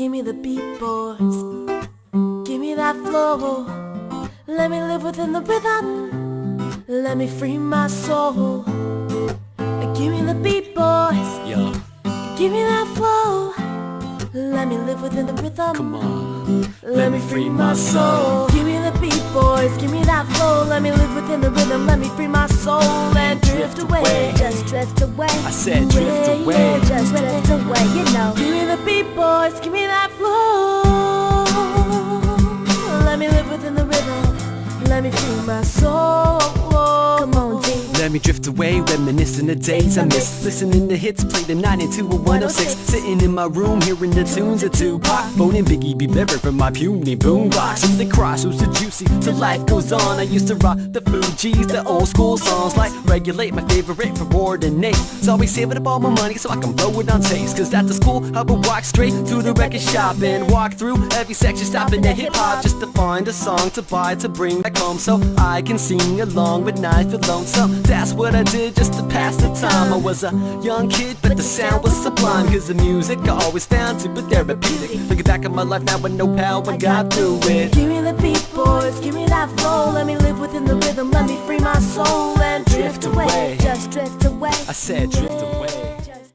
Give me the beat, boys. Give me that flow. Let me live within the rhythm. Let me free my soul. Give me the beat, boys. Yeah, Give me that flow. Let me live within the rhythm. come on. Let me free my soul. Give me the beat, boys. Give me that flow. Let me live within the rhythm. Let me free my soul and drift away. Just drift away. I said drift away. Just drift away, you know. Give me the beat, boys. Give me that flow. Let me live within the rhythm. Let me free my soul. Come on, D. Let me drift away, reminiscing the days I miss. Listening to hits played at 92 or 106. Sitting in my room, hearing the tunes of Tupac. Phoning Biggie be better from my puny boombox. From the crossroads to juicy, till life goes on. I used to rock the Fugees, the old school songs. Like Regulate, my favorite for Ward and Nate. So always saving up all my money so I can blow it on taste. Cause at the school, I would walk straight to the record shop and walk through every section, stopping at hip hop just to find a song to buy to bring back home so I can sing along when I feel lonesome. That's what I did just to pass the time. I was a young kid, but the sound was sublime. Cause the music I always found to be therapeutic. Looking back at my life now, I know how I got through it. Give me the beat, boys. Give me that flow. Let me live within the rhythm. Let me free my soul and drift away. Just drift away. I said drift